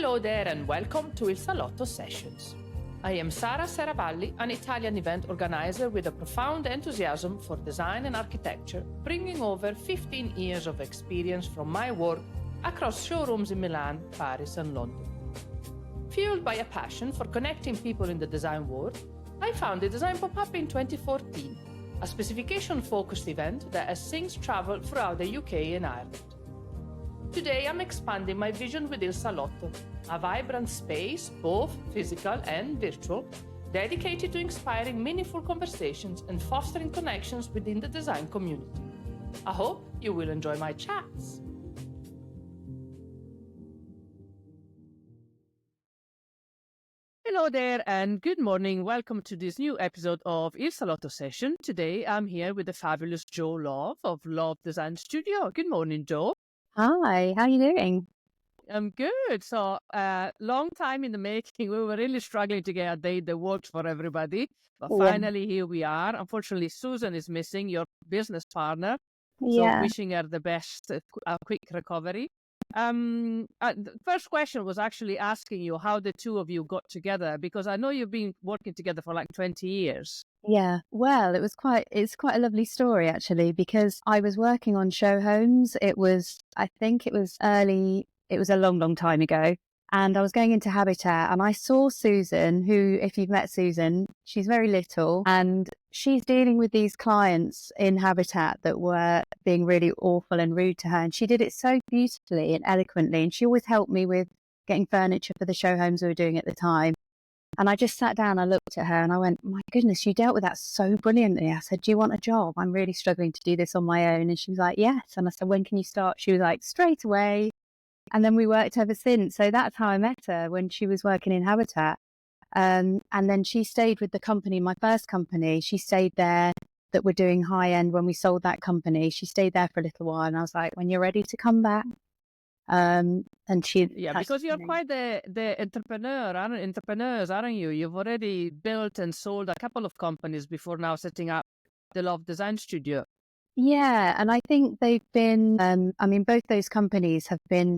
Hello there and welcome to Il Salotto Sessions. I am Sara Seravalli, an Italian event organizer with a profound enthusiasm for design and architecture, bringing over 15 years of experience from my work across showrooms in Milan, Paris and London. Fueled by a passion for connecting people in the design world, I founded Design Pop-Up in 2014, a specification-focused event that has since traveled throughout the UK and Ireland. Today I'm expanding my vision with Il Salotto, a vibrant space, both physical and virtual, dedicated to inspiring meaningful conversations and fostering connections within the design community. I hope you will enjoy my chats. Hello there and good morning. Welcome to this new episode of Il Salotto Session. Today I'm here with the fabulous Jo Love of Love Design Studio. Good morning, Jo. Hi, how are you doing? I'm good. So, long time in the making. We were really struggling to get a date that worked for everybody. But finally, here we are. Unfortunately, Susan is missing, your business partner. So, wishing her the best, a quick recovery. The first question was actually asking you how the two of you got together, because I know you've been working together for like 20 years. Yeah, well, it's quite a lovely story actually, because I was working on show homes. I think it was a long time ago. And I was going into Habitat and I saw Susan, who, if you've met Susan, she's very little and she's dealing with these clients in Habitat that were being really awful and rude to her. And she did it so beautifully and eloquently. And she always helped me with getting furniture for the show homes we were doing at the time. And I just sat down, I looked at her and I went, my goodness, you dealt with that so brilliantly. I said, do you want a job? I'm really struggling to do this on my own. And she was like, yes. And I said, when can you start? She was like, straight away. And then we worked ever since. So that's how I met her, when she was working in Habitat. And then she stayed with the company, my first company. She stayed there, that were doing high end. When we sold that company, she stayed there for a little while. And I was like, when you're ready to come back. And she, because you're quite the entrepreneurs, aren't you? You've already built and sold a couple of companies before now setting up the Love Design Studio. Yeah, and I think they've been, both those companies have been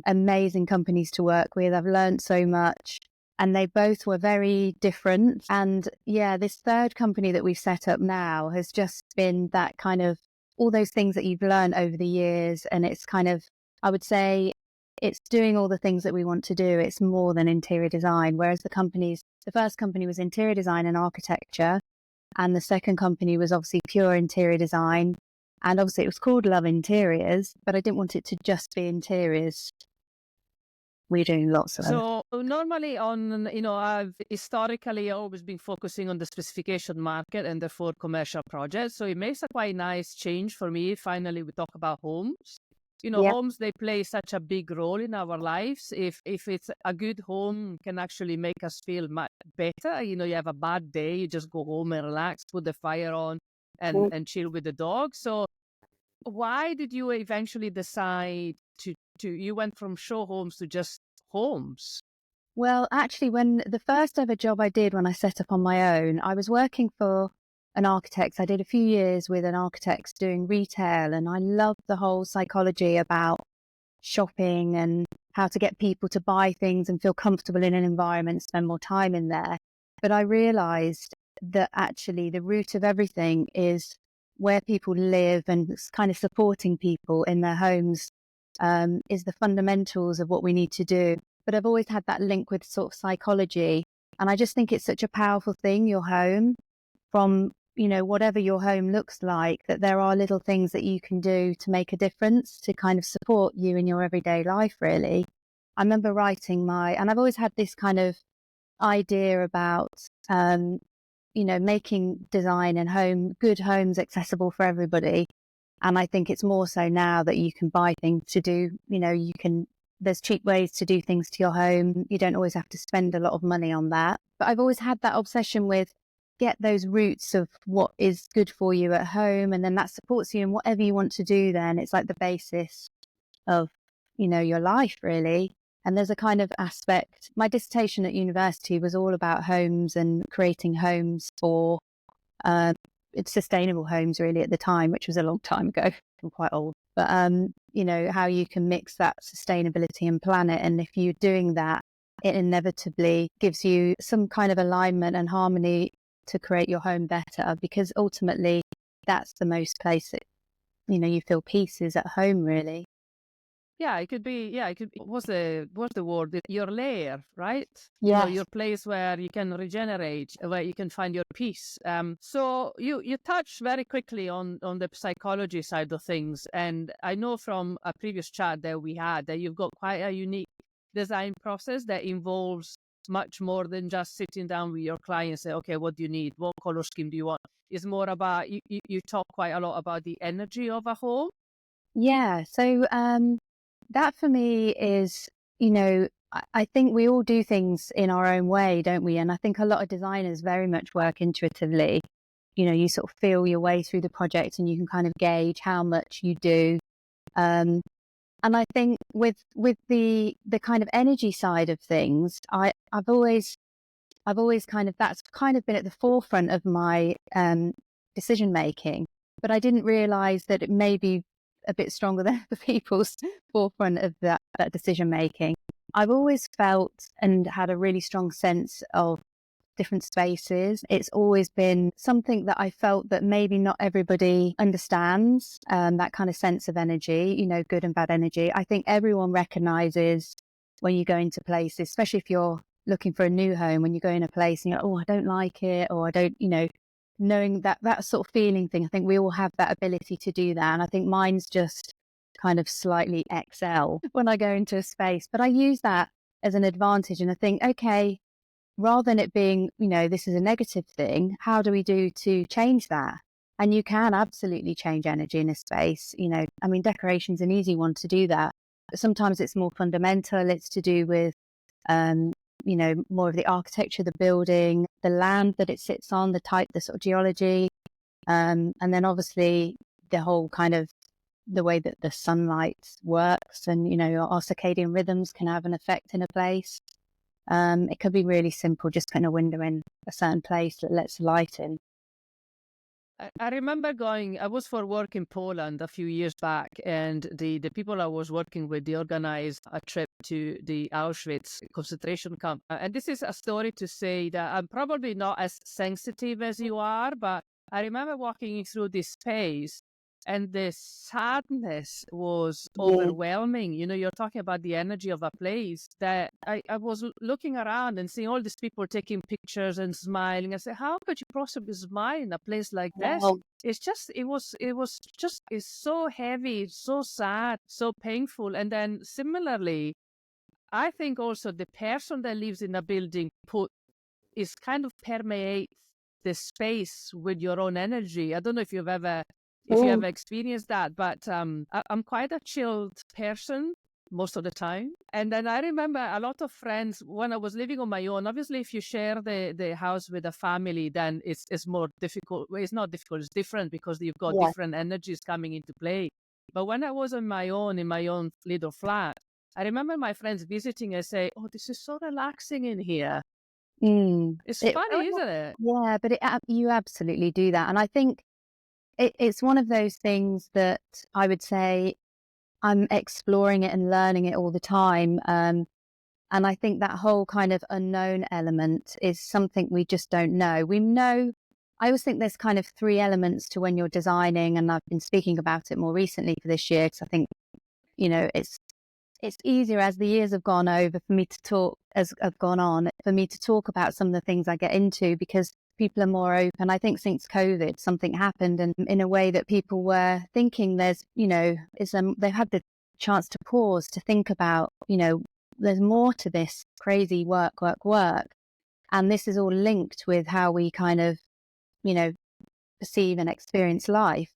amazing companies to work with. I've learned so much and they both were very different. And yeah, this third company that we've set up now has just been that kind of all those things that you've learned over the years. And it's kind of, I would say it's doing all the things that we want to do. It's more than interior design, whereas the first company was interior design and architecture. And the second company was obviously pure interior design. And obviously it was called Love Interiors, but I didn't want it to just be interiors. We're doing lots of So normally I've historically always been focusing on the specification market and therefore commercial projects. So it makes a quite nice change for me. Finally, we talk about homes. Homes, they play such a big role in our lives. If it's a good home, can actually make us feel much better. You have a bad day, you just go home and relax, put the fire on and chill with the dog. So why did you eventually decide to you went from show homes to just homes? Well, actually, when the first ever job I did when I set up on my own, I was working for an architect. I did a few years with an architect doing retail, and I loved the whole psychology about shopping and how to get people to buy things and feel comfortable in an environment, spend more time in there. But I realized that actually the root of everything is where people live, and kind of supporting people in their homes is the fundamentals of what we need to do. But I've always had that link with sort of psychology. And I just think it's such a powerful thing, your home, from whatever your home looks like, that there are little things that you can do to make a difference, to kind of support you in your everyday life, really. I remember writing and I've always had this kind of idea about, making design and good homes accessible for everybody. And I think it's more so now that you can buy things to do, there's cheap ways to do things to your home. You don't always have to spend a lot of money on that. But I've always had that obsession with get those roots of what is good for you at home, and then that supports you in whatever you want to do. Then it's like the basis of your life, really. And there's a kind of aspect, my dissertation at university was all about homes and creating homes for sustainable homes, really, at the time, which was a long time ago. I'm quite old, but how you can mix that sustainability and planet. And if you're doing that, it inevitably gives you some kind of alignment and harmony to create your home better, because ultimately that's the most place that, you feel peace is at home, really. Yeah, it could be. Yeah, it could be. What's the word? Your lair, right? Yes. Your place where you can regenerate, where you can find your peace. So you touched very quickly on the psychology side of things, and I know from a previous chat that we had that you've got quite a unique design process that involves much more than just sitting down with your client and say, okay, what do you need? What color scheme do you want? It's more about you talk quite a lot about the energy of a home. Yeah. So that for me is, I think we all do things in our own way, don't we? And I think a lot of designers very much work intuitively. You sort of feel your way through the project and you can kind of gauge how much you do. And I think with the kind of energy side of things, I've always that's kind of been at the forefront of my decision making, but I didn't realize that it may be a bit stronger than the people's forefront of that decision making. I've always felt and had a really strong sense of different spaces. It's always been something that I felt that maybe not everybody understands, that kind of sense of energy, good and bad energy. I think everyone recognizes when you go into places, especially if you're looking for a new home, when you go in a place and you're, oh, I don't like it, or I don't, knowing that sort of feeling thing. I think we all have that ability to do that. And I think mine's just kind of slightly excel when I go into a space, but I use that as an advantage. And I think, okay, rather than it being, this is a negative thing, how do we do to change that? And you can absolutely change energy in a space. Decoration's an easy one to do that. But sometimes it's more fundamental. It's to do with, more of the architecture of the building, the land that it sits on, the sort of geology. And then obviously the whole kind of the way that the sunlight works and, our circadian rhythms can have an effect in a place. It could be really simple, just putting a window in a certain place that lets light in. I remember I was for work in Poland a few years back, and the people I was working with, they organized a trip to the Auschwitz concentration camp. And this is a story to say that I'm probably not as sensitive as you are, but I remember walking through this space and the sadness was overwhelming. You're talking about the energy of a place that I was looking around and seeing all these people taking pictures and smiling. I said, how could you possibly smile in a place like this? Wow. It's just, it's so heavy, so sad, so painful. And then similarly, I think also the person that lives in a building is kind of permeates the space with your own energy. I don't know if you have experienced that, but I'm quite a chilled person most of the time. And then I remember a lot of friends when I was living on my own. Obviously, if you share the house with a family, then it's more difficult. Well, it's not difficult, it's different because you've got different energies coming into play. But when I was on my own, in my own little flat, I remember my friends visiting and say, oh, this is so relaxing in here. It's funny, isn't it? Yeah, but you absolutely do that. And I think it's one of those things that I would say I'm exploring it and learning it all the time. And I think that whole kind of unknown element is something we just don't know. I always think there's kind of three elements to when you're designing, and I've been speaking about it more recently for this year because I think, it's easier as the years have gone over for me to talk, as have gone on, for me to talk about some of the things I get into because people are more open. I think since COVID, something happened, and in a way that people were thinking they've had the chance to pause to think about, there's more to this crazy work. And this is all linked with how we kind of, perceive and experience life.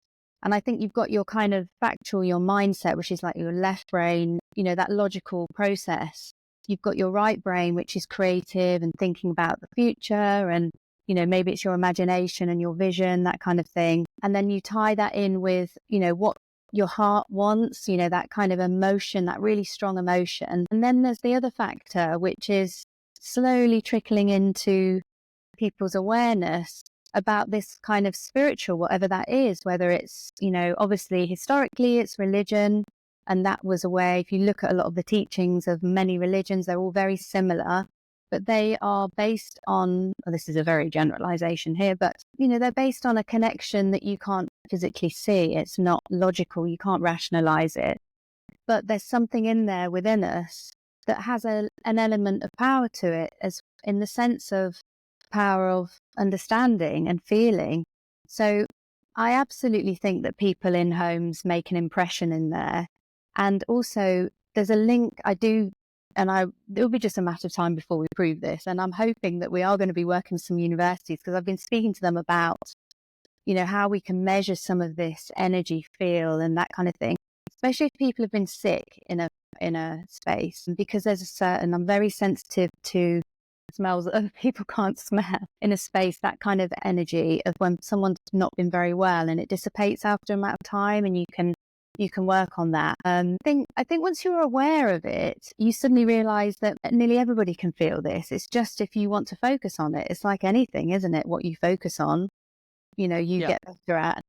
And I think you've got your kind of factual, your mindset, which is like your left brain, that logical process. You've got your right brain, which is creative and thinking about the future. And, maybe it's your imagination and your vision, that kind of thing. And then you tie that in with, what your heart wants, that kind of emotion, that really strong emotion. And then there's the other factor, which is slowly trickling into people's awareness, about this kind of spiritual, whatever that is, whether it's, obviously historically it's religion. And that was a way, if you look at a lot of the teachings of many religions, they're all very similar, but they are based on, well, this is a very generalization here, but, they're based on a connection that you can't physically see. It's not logical. You can't rationalize it. But there's something in there within us that has an element of power to it, as in the sense of power of understanding and feeling. So I absolutely think that people in homes make an impression in there. And also there's a link, it'll be just a matter of time before we prove this. And I'm hoping that we are going to be working with some universities, because I've been speaking to them about, how we can measure some of this energy, feel, and that kind of thing, especially if people have been sick in a space, because I'm very sensitive to smells that other people can't smell in a space, that kind of energy of when someone's not been very well, and it dissipates after a amount of time, and you can work on that. I think once you're aware of it, you suddenly realize that nearly everybody can feel this. It's just if you want to focus on it. It's like anything, isn't it? What you focus on, get better at.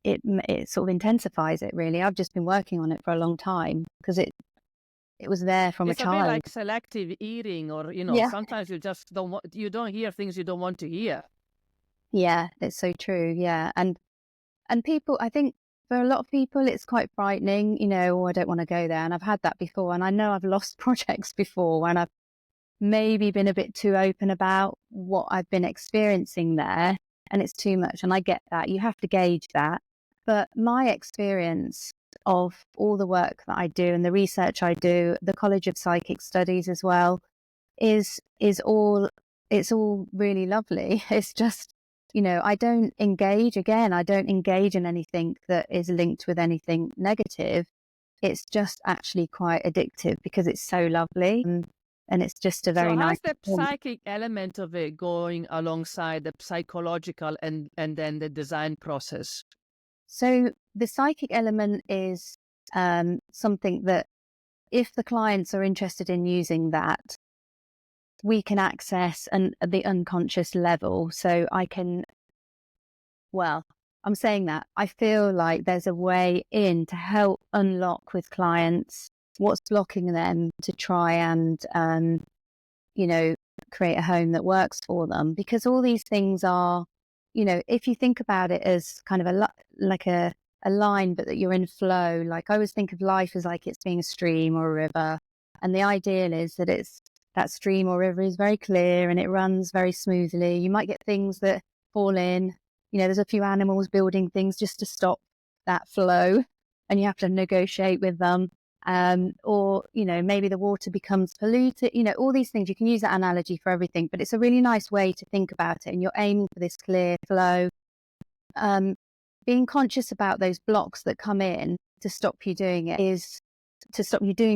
It sort of intensifies it, really. I've just been working on it for a long time because it was there from it's a child. Bit like selective eating, or sometimes you just you don't hear things you don't want to hear. Yeah, it's so true. Yeah, and people, I think for a lot of people, it's quite frightening. Oh, I don't want to go there, and I've had that before. And I know I've lost projects before when I've maybe been a bit too open about what I've been experiencing there, and it's too much. And I get that. You have to gauge that. But my experience of all the work that I do and the research I do, the College of Psychic Studies as well, it's all really lovely. It's just, I don't engage in anything that is linked with anything negative. It's just actually quite addictive because it's so lovely. And it's just a very nice. So how's the psychic element of it going alongside the psychological and then the design process? So the psychic element is something that if the clients are interested in using that, we can access the unconscious level. So I'm saying that I feel like there's a way in to help unlock with clients what's blocking them to try and, create a home that works for them. Because all these things are, if you think about it as kind of a line, but that you're in flow. Like I always think of life as like it's being a stream or a river. And the ideal is that that stream or river is very clear and it runs very smoothly. You might get things that fall in, there's a few animals building things just to stop that flow, and you have to negotiate with them. Or, maybe the water becomes polluted, all these things. You can use that analogy for everything, but it's a really nice way to think about it. And you're aiming for this clear flow. Being conscious about those blocks that come in to stop you doing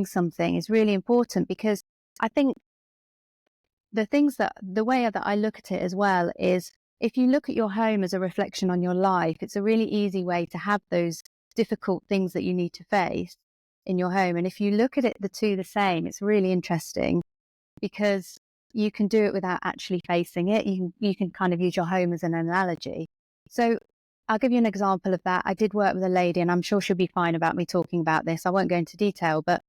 something is really important, because I think the way that I look at it as well is, if you look at your home as a reflection on your life, it's a really easy way to have those difficult things that you need to face in your home. And if you look at it, the two the same, it's really interesting, because you can do it without actually facing it. You can kind of use your home as an analogy. So I'll give you an example of that. I did work with a lady, and I'm sure she'll be fine about me talking about this. I won't go into detail, but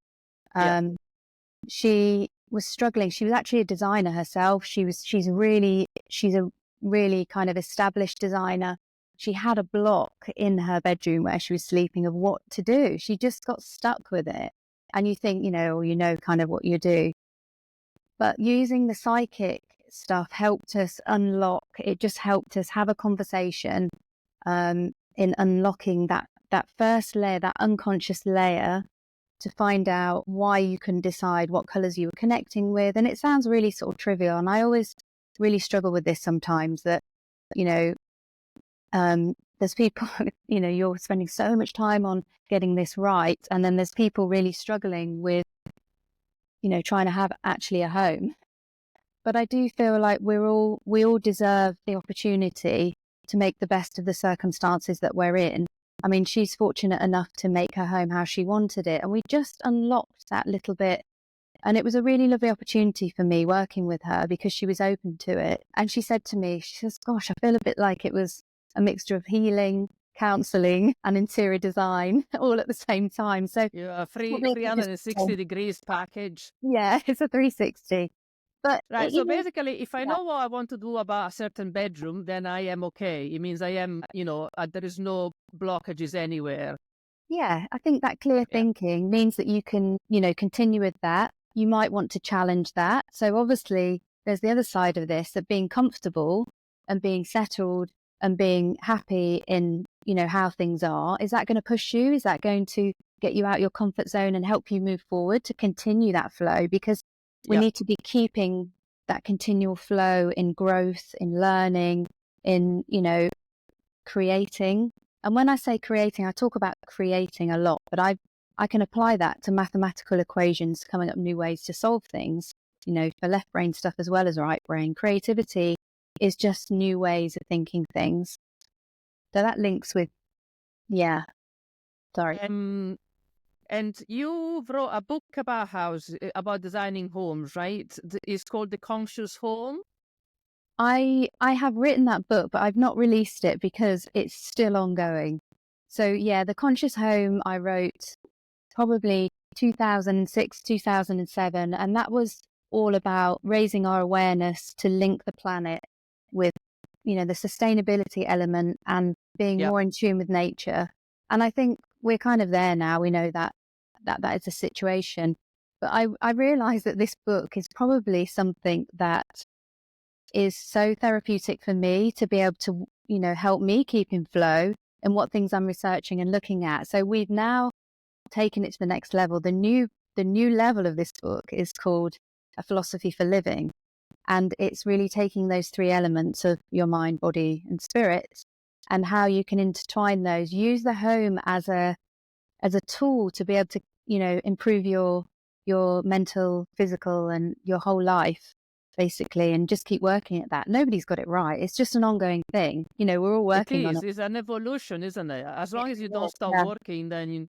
she was struggling. She was actually a designer herself. She's a really kind of established designer. She had a block in her bedroom where she was sleeping of what to do. She just got stuck with it. And you think, kind of what you do. But using the psychic stuff helped us unlock. It just helped us have a conversation in unlocking that first layer, that unconscious layer, to find out why you couldn't decide what colours you were connecting with. And it sounds really sort of trivial. And I always really struggle with this sometimes, that, there's people, you're spending so much time on getting this right. And then there's people really struggling with, trying to have actually a home. But I do feel like we all deserve the opportunity to make the best of the circumstances that we're in. I mean, she's fortunate enough to make her home how she wanted it. And we just unlocked that little bit And it was a really lovely opportunity for me working with her because she was open to it. And she said to me, she says, gosh, I feel a bit like it was a mixture of healing, counselling and interior design all at the same time. So Yeah, 360 degrees package. Yeah, it's a 360. But Right. So basically, if I know what I want to do about a certain bedroom, then I am okay. It means I am, there is no blockages anywhere. Yeah, I think that clear thinking means that you can, continue with that. You might want to challenge that. So obviously, there's the other side of this, that being comfortable and being settled and being happy in, how things are. Is that going to push you? Is that going to get you out your comfort zone and help you move forward to continue that flow? Because we need to be keeping that continual flow in growth, in learning, in, creating. And when I say creating, I talk about creating a lot, but I can apply that to mathematical equations, coming up new ways to solve things, for left brain stuff as well as right brain. Creativity is just new ways of thinking things. So that links with, sorry. And you wrote a book about designing homes, right? It's called The Conscious Home. I have written that book, but I've not released it because it's still ongoing. So The Conscious Home I wrote probably 2006, 2007, and that was all about raising our awareness to link the planet with, the sustainability element and being more in tune with nature. And I think we're kind of there now. We know that is a situation. But I realized that this book is probably something that is so therapeutic for me to be able to, help me keep in flow in what things I'm researching and looking at. So we've now taken it to the next level. The new level of this book is called A Philosophy for Living. And it's really taking those three elements of your mind, body and spirit and how you can intertwine those. Use the home as a tool to be able to, improve your mental, physical and your whole life, basically, and just keep working at that. Nobody's got it right. It's just an ongoing thing. We're all working on it. It's an evolution, isn't it? As long as you don't stop working, then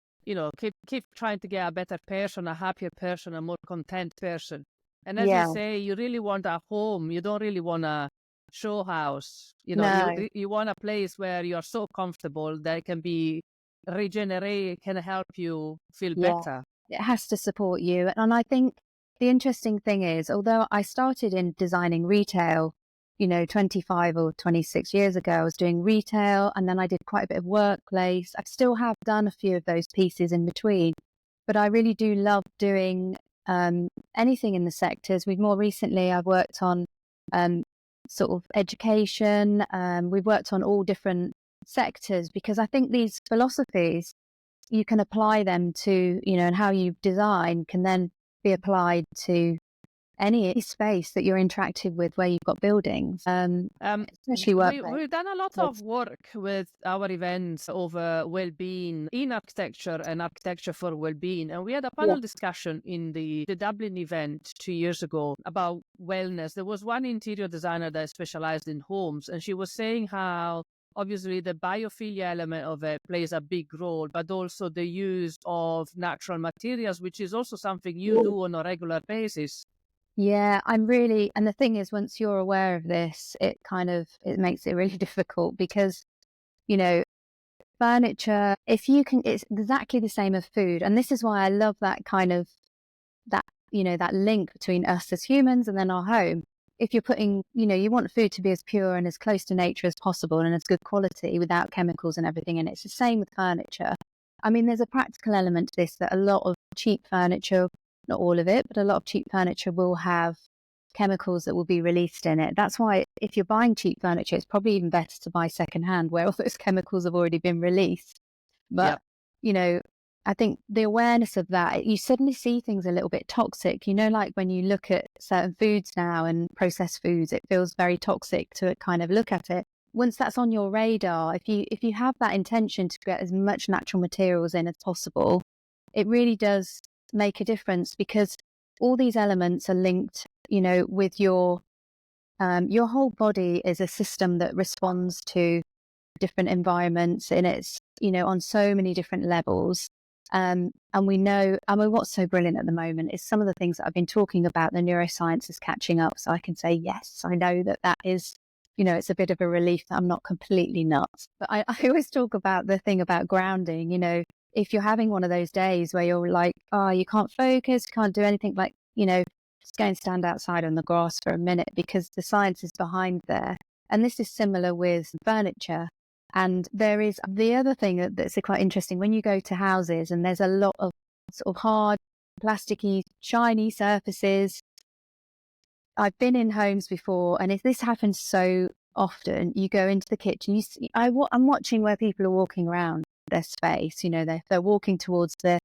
keep trying to get a better person, a happier person, a more content person. And as you say, you really want a home. You don't really want a show house. You want a place where you're so comfortable that it can be regenerate, can help you feel better. It has to support you. And I think the interesting thing is, although I started in designing retail, 25 or 26 years ago, I was doing retail and then I did quite a bit of workplace. I still have done a few of those pieces in between, but I really do love doing anything in the sectors. More recently, I've worked on sort of education. We've worked on all different sectors because I think these philosophies, you can apply them to, and how you design can then be applied to any space that you're interactive with where you've got buildings, especially workplace. We've done a lot of work with our events over well-being in architecture and architecture for well-being. And we had a panel discussion in the Dublin event 2 years ago about wellness. There was one interior designer that specialized in homes, and she was saying how obviously the biophilia element of it plays a big role, but also the use of natural materials, which is also something you do on a regular basis. Yeah, and the thing is, once you're aware of this, it makes it really difficult because, furniture, it's exactly the same as food. And this is why I love that kind of, that link between us as humans and then our home. If you're putting, you want food to be as pure and as close to nature as possible and as good quality without chemicals and everything. And it's the same with furniture. I mean, there's a practical element to this, that a lot of cheap furniture, not all of it, but a lot of cheap furniture will have chemicals that will be released in it. That's why if you're buying cheap furniture, it's probably even better to buy secondhand where all those chemicals have already been released. But, I think the awareness of that, you suddenly see things a little bit toxic, like when you look at certain foods now and processed foods, it feels very toxic to kind of look at it. Once that's on your radar, if you have that intention to get as much natural materials in as possible, it really does make a difference because all these elements are linked, with your whole body is a system that responds to different environments, and it's, on so many different levels. And we know, I mean, what's so brilliant at the moment is some of the things that I've been talking about, the neuroscience is catching up. So I can say, yes, I know that is, it's a bit of a relief that I'm not completely nuts. But I always talk about the thing about grounding, if you're having one of those days where you're like, oh, you can't focus, can't do anything, like, just go and stand outside on the grass for a minute, because the science is behind there. And this is similar with furniture. And there is the other thing that's quite interesting when you go to houses and there's a lot of sort of hard, plasticky, shiny surfaces. I've been in homes before, and if this happens so often, you go into the kitchen, I'm watching where people are walking around their space, they're walking towards the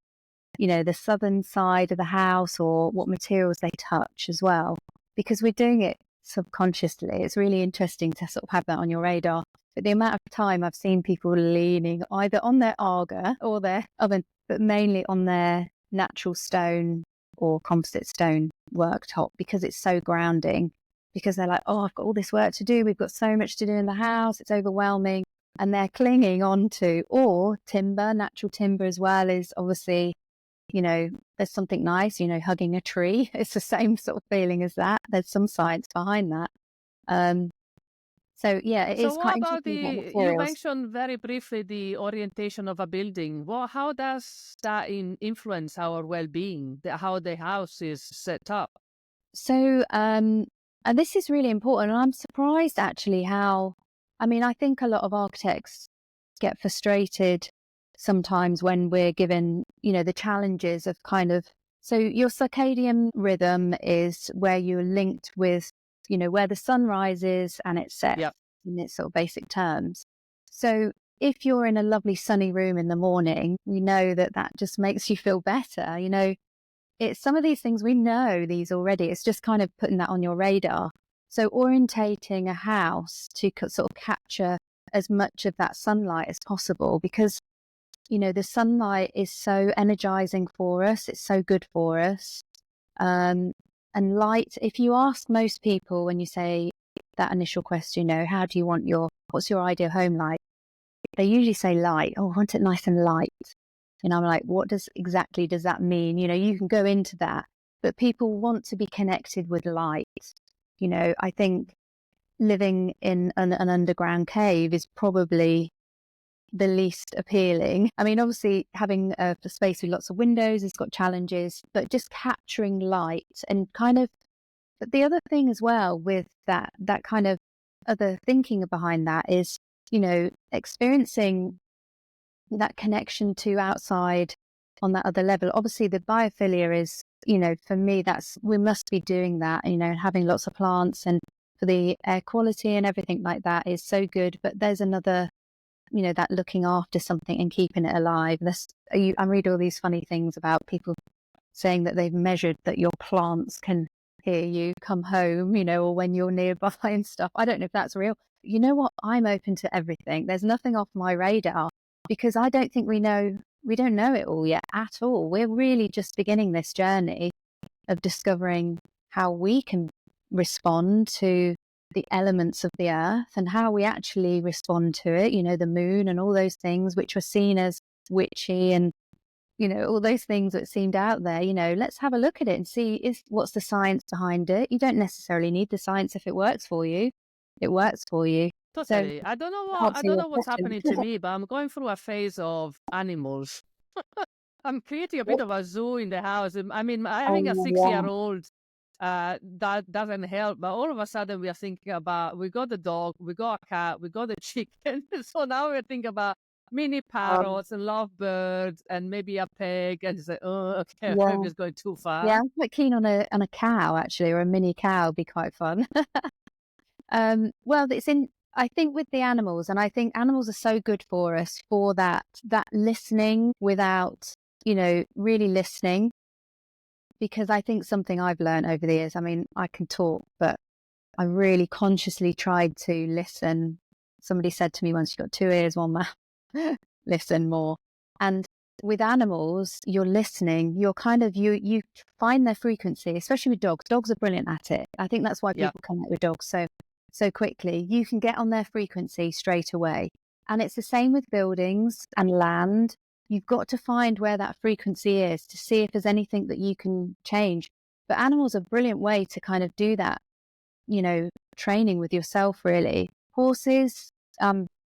southern side of the house, or what materials they touch as well, because we're doing it subconsciously. It's really interesting to sort of have that on your radar. But the amount of time I've seen people leaning either on their Aga or their oven, but mainly on their natural stone or composite stone worktop, because it's so grounding, because they're like, oh, I've got all this work to do. We've got so much to do in the house. It's overwhelming. And they're clinging on to, or timber, natural timber as well is obviously, there's something nice, hugging a tree. It's the same sort of feeling as that. There's some science behind that. So yeah, it So is what quite about interesting about you materials. mentioned very briefly the orientation of a building. Well, how does that influence our well-being, how the house is set up? So, and this is really important. And I'm surprised actually how, I think a lot of architects get frustrated sometimes when we're given, the challenges of so your circadian rhythm is where you're linked with, where the sun rises and it sets, Yep. in its sort of basic terms. So if you're in a lovely sunny room in the morning, we know that just makes you feel better. It's some of these things, we know these already. It's just kind of putting that on your radar. So orientating a house to sort of capture as much of that sunlight as possible, because, the sunlight is so energizing for us. It's so good for us. And light, if you ask most people when you say that initial question, how do you want what's your ideal home like? They usually say light. Oh, I want it nice and light. And I'm like, what exactly does that mean? You can go into that, but people want to be connected with light. I think living in an underground cave is probably the least appealing. Obviously having a space with lots of windows has got challenges, but just capturing light and but the other thing as well with that kind of other thinking behind that is, experiencing that connection to outside on that other level. Obviously the biophilia is, for me, we must be doing that, having lots of plants, and for the air quality and everything like that is so good. But there's another, that looking after something and keeping it alive. I read all these funny things about people saying that they've measured that your plants can hear you come home, or when you're nearby and stuff. I don't know if that's real. You know what? I'm open to everything. There's nothing off my radar, because I don't think we don't know it all yet at all. We're really just beginning this journey of discovering how we can respond to the elements of the earth and how we actually respond to it, the moon and all those things which were seen as witchy and, all those things that seemed out there. Let's have a look at it and see what's the science behind it. You don't necessarily need the science. If it works for you, it works for you. Totally. So I don't know to what I answer don't your know what's question. happening to me, but I'm going through a phase of animals. I'm creating a bit of a zoo in the house. Having a Oh, 6-year-old, that doesn't help. But all of a sudden, we are thinking about, we got the dog, we got a cat, we got a chicken. So now we're thinking about mini parrots and lovebirds and maybe a pig. And it's like, oh, okay, yeah. maybe it's going too far. Yeah, I'm quite keen on a cow actually, or a mini cow would be quite fun. Well, I think with the animals, and I think animals are so good for us for that listening without, really listening. Because I think something I've learned over the years, I can talk, but I really consciously tried to listen. Somebody said to me once, you've got 2 ears, 1 mouth, listen more. And with animals, you're listening, you're you find their frequency, especially with dogs. Dogs are brilliant at it. I think that's why Yeah. people connect with dogs so quickly. You can get on their frequency straight away. And it's the same with buildings and land. You've got to find where that frequency is to see if there's anything that you can change. But animals are a brilliant way to kind of do that, training with yourself, really. Horses,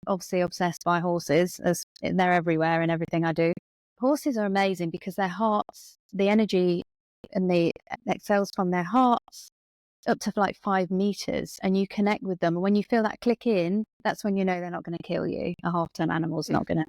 obviously obsessed by horses, as they're everywhere in everything I do. Horses are amazing because their hearts, the energy and the exhales from their hearts up to like 5 meters, and you connect with them. And when you feel that click in, that's when you know they're not going to kill you. A half-ton animal's not going to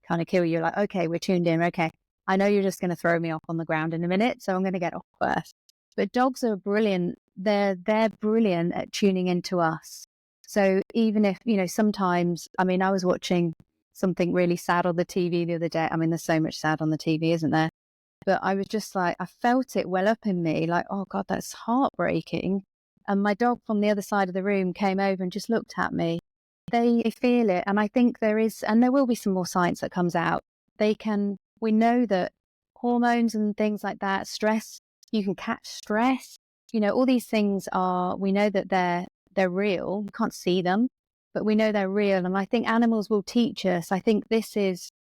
kind of kill you. Like, okay, we're tuned in. Okay, I know you're just going to throw me off on the ground in a minute, so I'm going to get off first. But dogs are brilliant. They're brilliant at tuning into us. So even if, sometimes, I mean, I was watching something really sad on the TV the other day. I mean, there's so much sad on the TV, isn't there? But I was just like, I felt it well up in me, like, oh God, that's heartbreaking. And my dog from the other side of the room came over and just looked at me. They feel it. And I think there is, and there will be some more science that comes out. We know that hormones and things like that, stress, you can catch stress. All these things we know that they're real. You can't see them, but we know they're real. And I think animals will teach us. I think this is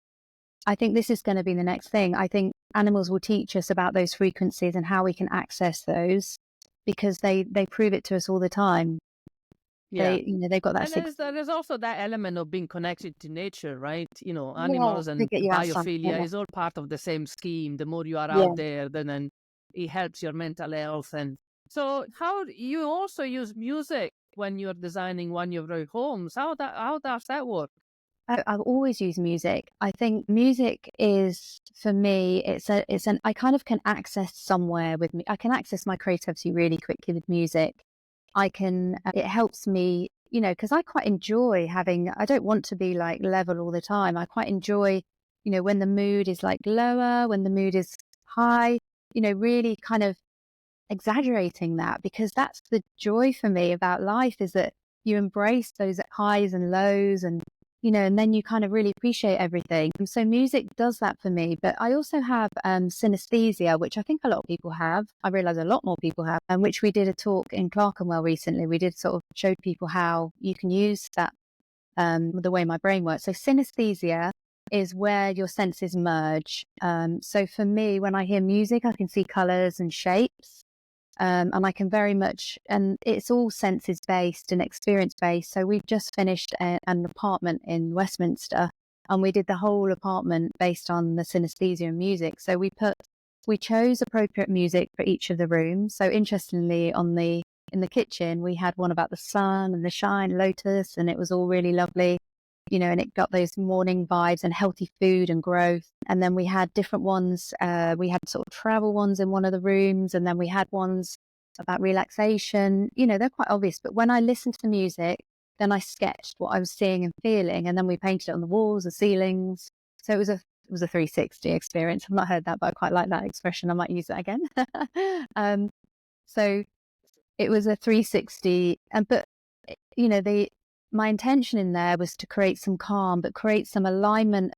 going to be the next thing. I think animals will teach us about those frequencies and how we can access those, because they prove it to us all the time. Yeah. They've got that. And there's also that element of being connected to nature, right? Animals and biophilia is all part of the same scheme. The more you are out there, then it helps your mental health. And so how you also use music when you're designing one of your homes? How does that work? I've always used music. I think music is, for me, I kind of can access somewhere with me. I can access my creativity really quickly with music. It helps me, because I quite enjoy I don't want to be like level all the time. I quite enjoy, when the mood is like lower, when the mood is high, really kind of exaggerating that, because that's the joy for me about life, is that you embrace those highs and lows, and and then you kind of really appreciate everything. And so music does that for me. But I also have synesthesia, which I think a lot of people have. I realize a lot more people have, and which we did a talk in Clerkenwell recently. We did sort of show people how you can use that, the way my brain works. So synesthesia is where your senses merge. So for me, when I hear music, I can see colors and shapes. And I can very much, and it's all senses based and experience based. So we've just finished an apartment in Westminster, and we did the whole apartment based on the synesthesia and music. So we chose appropriate music for each of the rooms. So interestingly, in the kitchen, we had one about the sun and the shine, lotus, and it was all really lovely. And it got those morning vibes and healthy food and growth. And then we had different ones. We had sort of travel ones in one of the rooms. And then we had ones about relaxation. They're quite obvious. But when I listened to the music, then I sketched what I was seeing and feeling. And then we painted it on the walls, the ceilings. So it was a 360 experience. I've not heard that, but I quite like that expression. I might use that again. So it was a 360. But, my intention in there was to create some calm, but create some alignment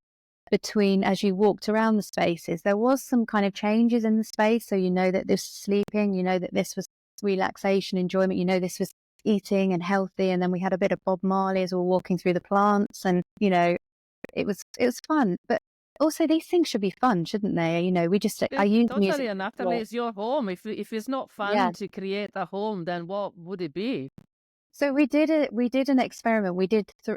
between, as you walked around the spaces, there was some kind of changes in the space. So that this was sleeping, that this was relaxation, enjoyment, this was eating and healthy. And then we had a bit of Bob Marley as we were walking through the plants, and, it was fun. But also these things should be fun, shouldn't they? I use totally, music. and Natalie, it's your home. If it's not fun to create a home, then what would it be? So we did an experiment.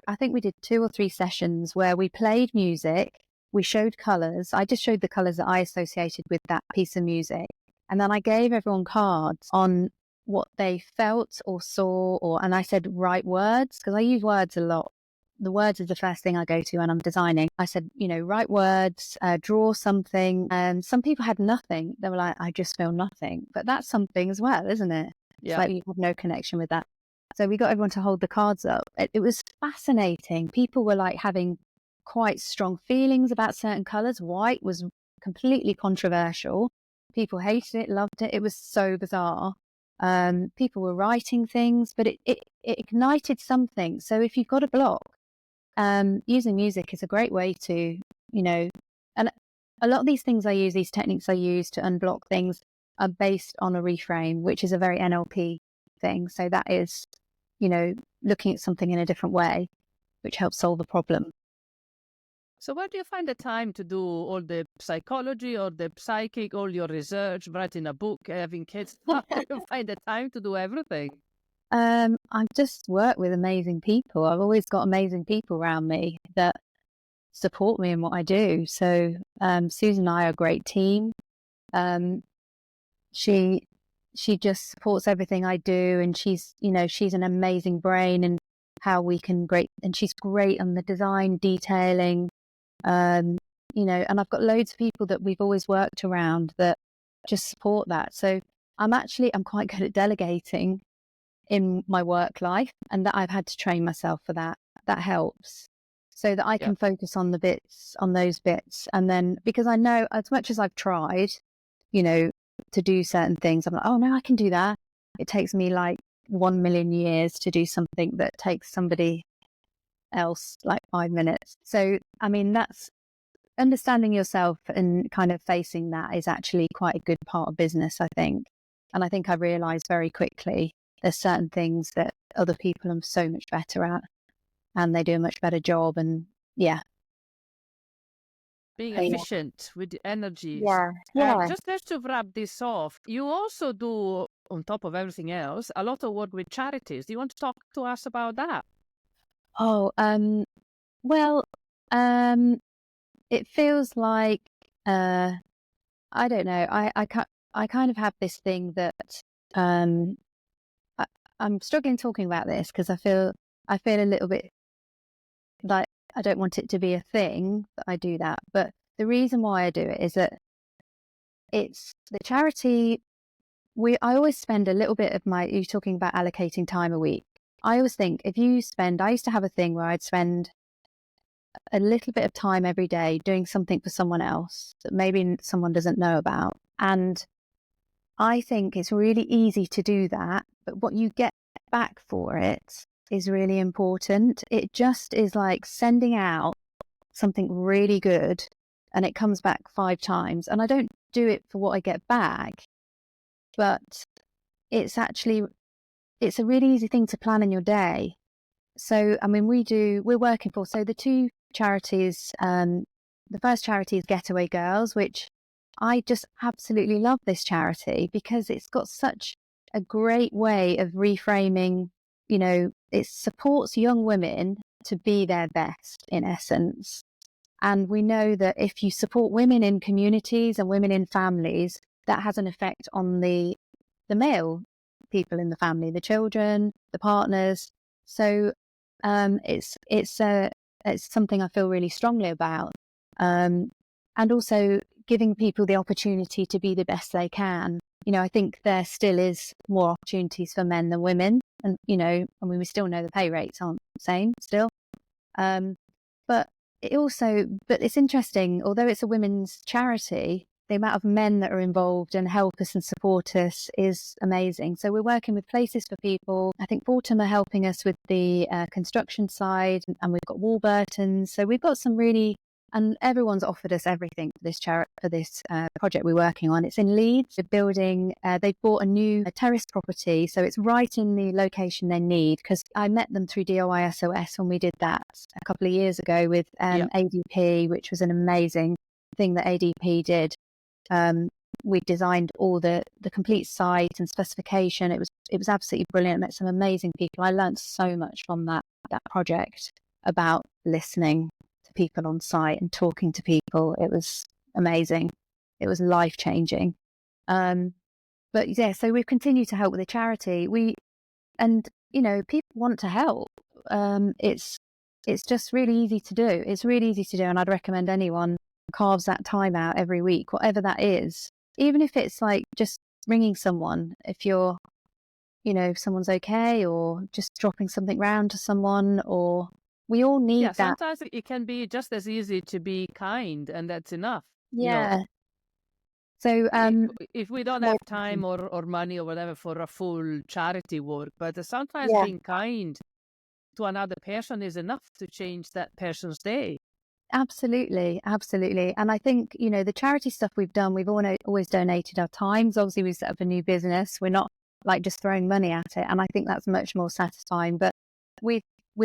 I think we did 2 or 3 sessions where we played music. We showed colors. I just showed the colors that I associated with that piece of music. And then I gave everyone cards on what they felt or saw, and I said, write words, because I use words a lot. The words is the first thing I go to when I'm designing. I said, write words, draw something. And some people had nothing. They were like, I just feel nothing. But that's something as well, isn't it? Yeah. It's like you have no connection with that. So we got everyone to hold the cards up. It was fascinating. People were like having quite strong feelings about certain colors. White was completely controversial. People hated it, loved it. It was so bizarre. People were writing things, but it ignited something. So if you've got a block, using music is a great way to, and a lot of these techniques I use to unblock things are based on a reframe, which is a very NLP thing. So that is, looking at something in a different way, which helps solve a problem. So where do you find the time to do all the psychology or the psychic, all your research, writing a book, having kids? How do you find the time to do everything? I've just worked with amazing people. I've always got amazing people around me that support me in what I do. So Susan and I are a great team. Um, she just supports everything I do, and she's an amazing brain and how we can and she's great on the design detailing. And I've got loads of people that we've always worked around that just support that. So I'm quite good at delegating in my work life, and that I've had to train myself for that. That helps so that I can focus on those bits. And then, because I know as much as I've tried, to do certain things, I'm like, oh no, I can do that. It takes me like 1,000,000 years to do something that takes somebody else like 5 minutes. So, I mean, that's understanding yourself and kind of facing that is actually quite a good part of business, I think. And I think I realized very quickly there's certain things that other people are so much better at, and they do a much better job. And Being efficient with the energy. yeah. Just to wrap this off, you also do, on top of everything else, a lot of work with charities. Do you want to talk to us about that? Oh, well, it feels like I don't know. I kind of have this thing that I'm struggling talking about this because I feel a little bit like I don't want it to be a thing that I do that. But the reason why I do it is that it's the charity. I always spend a little bit of you're talking about allocating time a week. I always think I used to have a thing where I'd spend a little bit of time every day doing something for someone else that maybe someone doesn't know about. And I think it's really easy to do that, but what you get back for it is really important. It just is like sending out something really good and it comes back 5 times. And I don't do it for what I get back, but it's a really easy thing to plan in your day. So, I mean, we're working for, so the two charities, the first charity is Getaway Girls, which I just absolutely love this charity because it's got such a great way of reframing, it supports young women to be their best in essence. And we know that if you support women in communities and women in families, that has an effect on the male people in the family, the children, the partners. So it's something I feel really strongly about, and also giving people the opportunity to be the best they can. I think there still is more opportunities for men than women, and I mean we still know the pay rates aren't the same still, but it's interesting. Although it's a women's charity, the amount of men that are involved and help us and support us is amazing. So we're working with Places for People. I think Fortum are helping us with the construction side, and we've got Warburton's. So we've got some really, and everyone's offered us everything for this project we're working on. It's in Leeds. They're building, they've bought a new terrace property. So it's right in the location they need, because I met them through DOI SOS when we did that a couple of years ago with ADP, which was an amazing thing that ADP did. We designed all the complete site and specification. It was absolutely brilliant. I met some amazing people. I learned so much from that project about listening to people on site and talking to people. It was amazing. It was life-changing. But yeah, so we've continued to help with the charity. People want to help. It's just really easy to do. It's really easy to do, and I'd recommend anyone carves that time out every week, whatever that is. Even if it's like just ringing someone, if you're, if someone's okay, or just dropping something round to someone, or we all need that. Sometimes it can be just as easy to be kind, and that's enough. Yeah. So if we don't have time or money or whatever for a full charity work, but sometimes being kind to another person is enough to change that person's day. Absolutely. And I think, the charity stuff we've done, we've always donated our times. Obviously, we set up a new business. We're not like just throwing money at it. And I think that's much more satisfying. But we're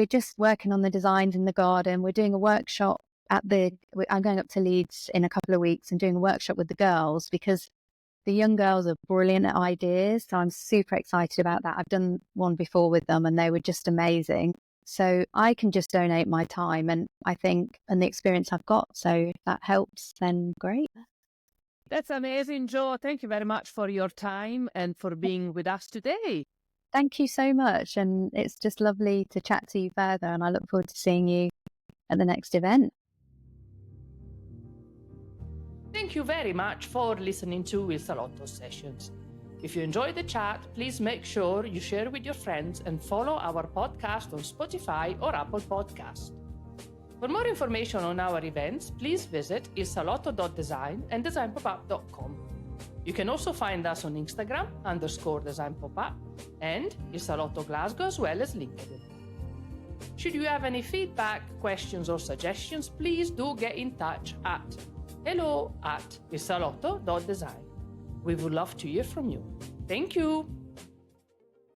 just working on the designs in the garden. We're doing a workshop I'm going up to Leeds in a couple of weeks and doing a workshop with the girls, because the young girls are brilliant at ideas. So I'm super excited about that. I've done one before with them and they were just amazing. So I can just donate my time and the experience I've got. So if that helps, then great. That's amazing, Jo. Thank you very much for your time and for being with us today. Thank you so much. And it's just lovely to chat to you further. And I look forward to seeing you at the next event. Thank you very much for listening to Il Salotto Sessions. If you enjoyed the chat, please make sure you share with your friends and follow our podcast on Spotify or Apple Podcasts. For more information on our events, please visit ilsalotto.design and designpopup.com. You can also find us on Instagram _designpopup and Il Salotto Glasgow, as well as LinkedIn. Should you have any feedback, questions or suggestions, please do get in touch at hello@ilsalotto.design. We would love to hear from you. Thank you.